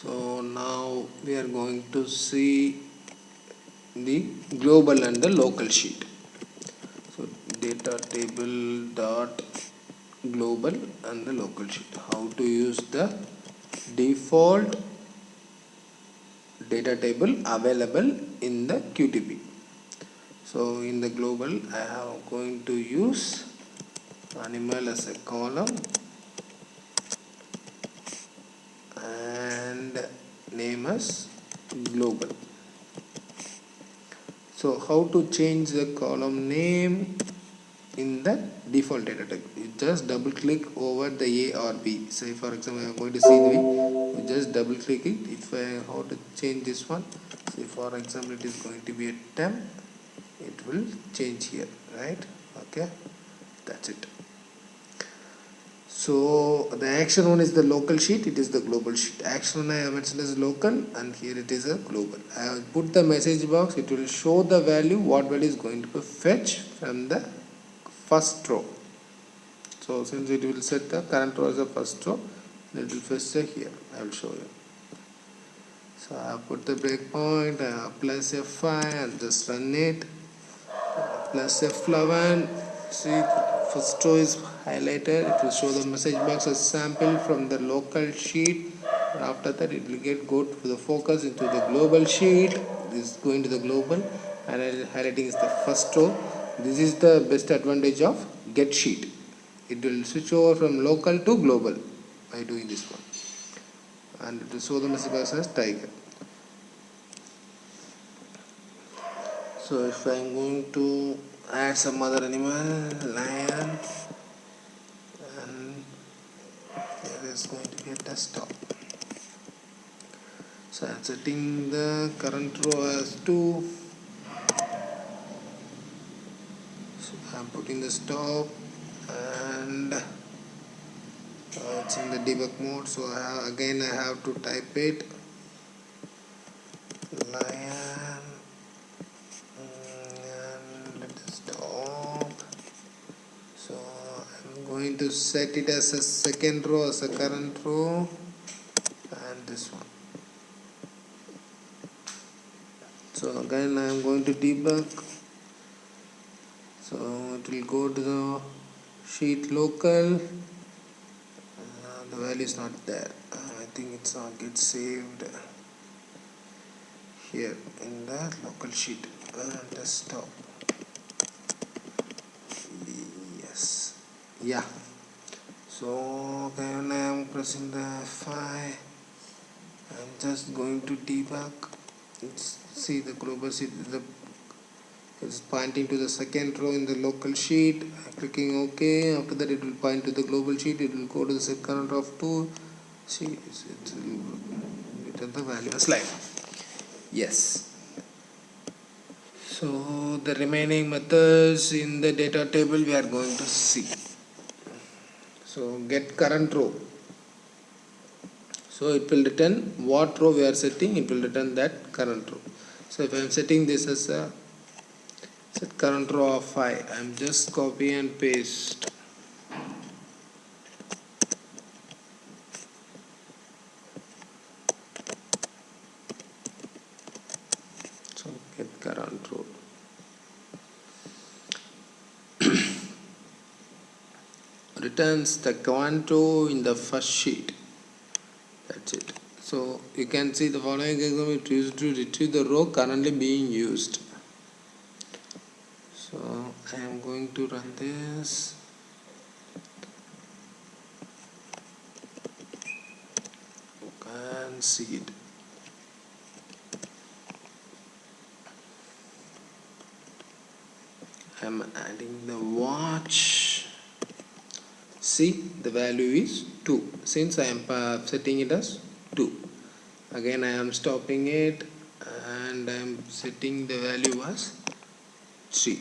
So now we are going to see the global and the local sheet. So data table dot global and the local sheet. How to use the default data table available in the QTP. So in the global I am going to use animal as a column and name as global. So how to change the column name in the default data type? You just double click over the A or B. Say for example I am going to see the you just double click it. If I how to change this one, say for example it is going to be a temp, it will change here, right? Okay, that's it. So the action one is the local sheet, it is the global sheet. Action one I have mentioned as local and here it is a global. I have put the message box, it will show the value, what value is going to be fetched from the first row. So since it will set the current row as the first row, it will fetch here. I will show you. So I have put the breakpoint, I have plus F5 and just run it. Plus F11, see first row is highlighted, it will show the message box as sample from the local sheet. After that it will go to the focus into the global sheet. This is going to the global and highlighting is the first row. This is the best advantage of get sheet. It will switch over from local to global by doing this one, and it will show the message box as tiger. So if I am going to add some other animal, lion, and there is going to be a desktop. So I am setting the current row as 2. So I am putting the stop and it's in the debug mode. So again I have to type it lion and let us stop. So I'm going to set it as a second row as a current row and this one. So again I am going to debug. So it will go to the sheet local. The value is not there. I think it's not get saved here in the local sheet desktop. Yes, yeah. So when I am pressing the F5, I'm just going to debug. See the global sheet is pointing to the second row in the local sheet. Clicking OK. After that it will point to the global sheet. It will go to the second row of 2. See, it will return the value as line. Yes. So the remaining methods in the data table we are going to see. So get current row. So it will return what row we are setting. It will return that current row. So if I am setting this as a set current row of 5, I am just copy and paste. So get current row. Returns the current row in the first sheet. That's it. So you can see the following example, it is to retrieve the row currently being used. So I am going to run this. You can see it. I am adding the watch. See, the value is 2 since I am setting it as 2. Again I am stopping it and I am setting the value as 3.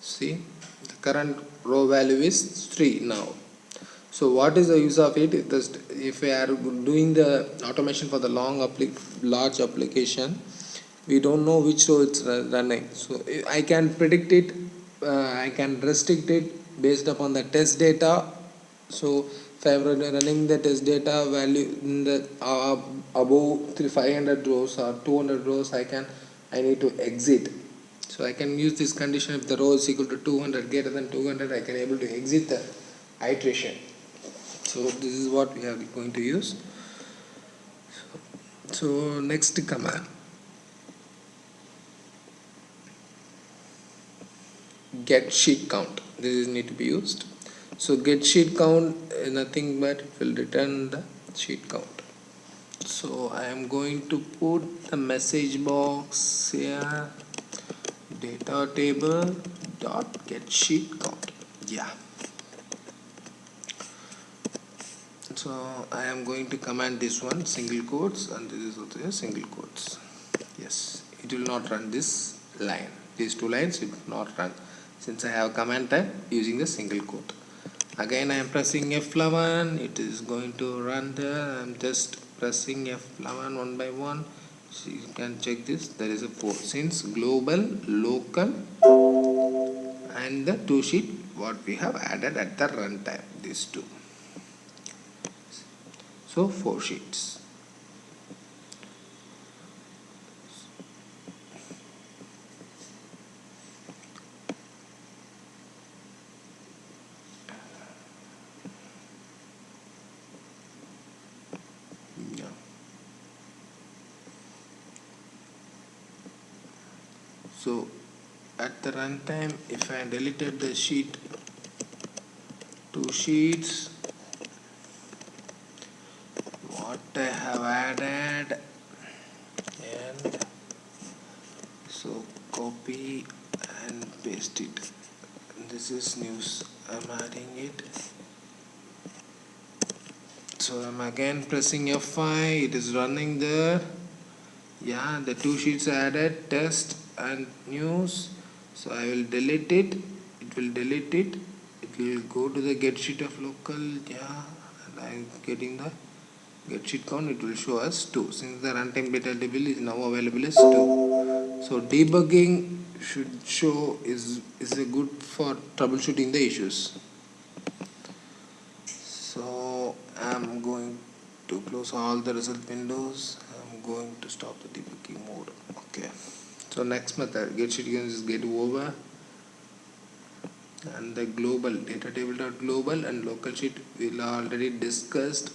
See, the current row value is 3 now. So what is the use of it? Just if we are doing the automation for the large application, we don't know which row it's running. So I can predict it, I can restrict it based upon the test data. So if I am running the test data value in the above 500 rows or 200 rows, I need to exit. So I can use this condition. If the row is equal to 200, greater than 200, I can able to exit the iteration. So this is what we are going to use. So next command, get sheet count. This is need to be used. So get sheet count is nothing but it will return the sheet count. So I am going to put the message box here, data table dot get sheet count. Yeah. So I am going to command this one single quotes, and this is also a single quotes. Yes, it will not run this line. These two lines it will not run since I have command type using the single quote. Again I am pressing F11. It is going to run there. I am just pressing F11 one by one. So you can check this. There is a 4 since global, local, and the 2 sheet what we have added at the runtime. These two. So 4 sheets. Yeah. So at the runtime, if I deleted the sheet, 2 sheets, what I have added, and so copy and paste it. This is news. I'm adding it. So I'm again pressing F5. It is running there. Yeah, the 2 sheets added, test and news. So I will delete it. It will delete it. It will go to the get sheet of local. Yeah, and I'm getting the get sheet count. It will show us 2 since the runtime data table is now available as 2. So debugging should show is a good for troubleshooting the issues. So I'm going to close all the result windows. I'm going to stop the debugging mode. Okay. So next method, get sheet is get over, and the global data table dot global and local sheet we already discussed.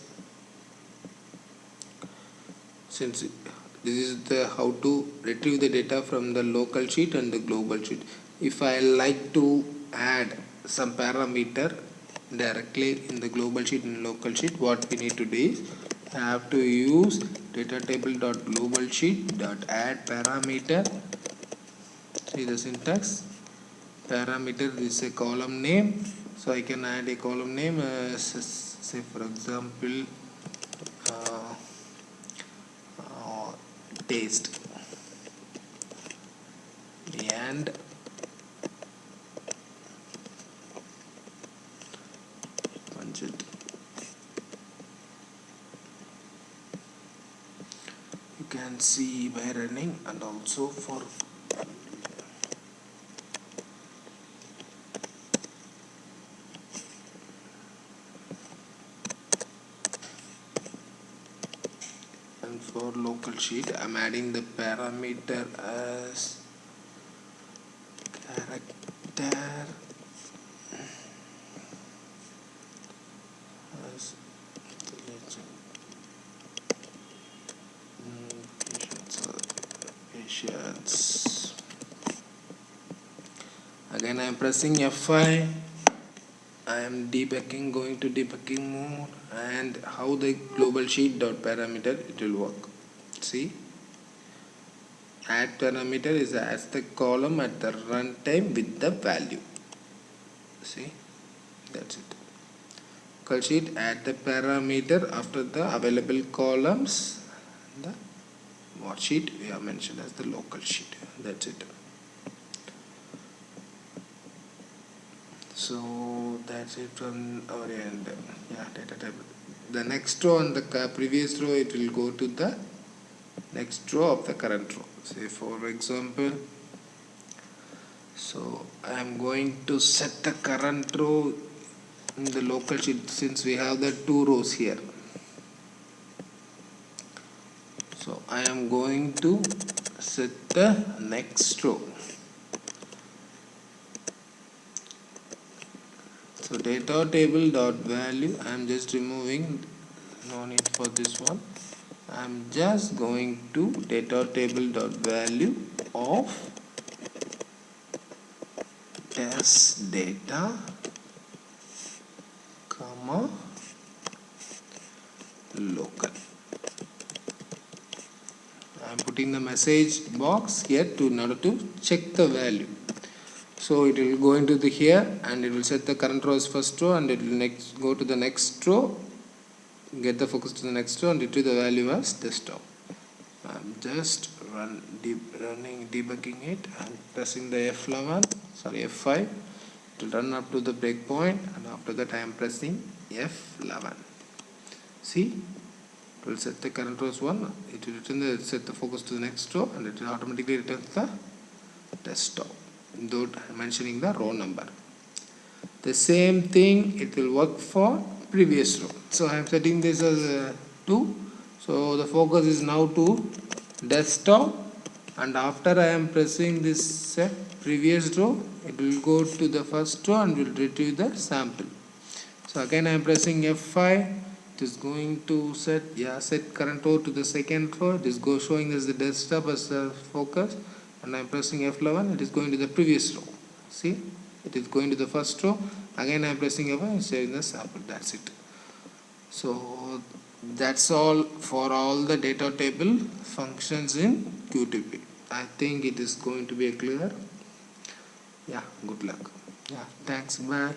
Since this is the how to retrieve the data from the local sheet and the global sheet. If I like to add some parameter directly in the global sheet and local sheet, what we need to do is I have to use data table dot global sheet dot add parameter. See the syntax. Parameter is a column name, so I can add a column name, say for example uh, taste, and budget. You can see by running, and also for local sheet I'm adding the parameter as character, as patience. Again I am pressing F5. I am debugging, going to debugging mode, and how the global sheet dot parameter it will work. See, add parameter is as the column at the runtime with the value. See, that's it. Local sheet, add the parameter after the available columns. The what sheet we have mentioned as the local sheet. That's it. So that's it from our end. Yeah, data table. The next row and the previous row, it will go to the next row of the current row. Say for example, so I am going to set the current row in the local sheet since we have the two rows here. So I am going to set the next row. So data table dot value, I am just removing, no need for this one. I am just going to data table dot value of test data comma local. I am putting the message box here in order to check the value. So it will go into the here and it will set the current row as first row, and it will next go to the next row, get the focus to the next row, and retrieve the value as desktop. I'm just running debugging it and pressing the F5. It will run up to the breakpoint, and after that I am pressing F11. See, it will set the current row as 1. It will set the focus to the next row, and it will automatically return the desktop without mentioning the row number. The same thing it will work for previous row. So I am setting this as 2. So the focus is now to desktop, and after I am pressing this set previous row, it will go to the first row and will retrieve the sample. So again I am pressing F5. It is going to set current row to the second row. It is showing as the desktop as the focus, and I am pressing F11. It is going to the previous row. See, it is going to the first row. Again I am pressing F5 and saving the sample. That's it. So that's all for all the data table functions in QTP. I think it is going to be clear. Yeah, good luck. Yeah, thanks. Bye.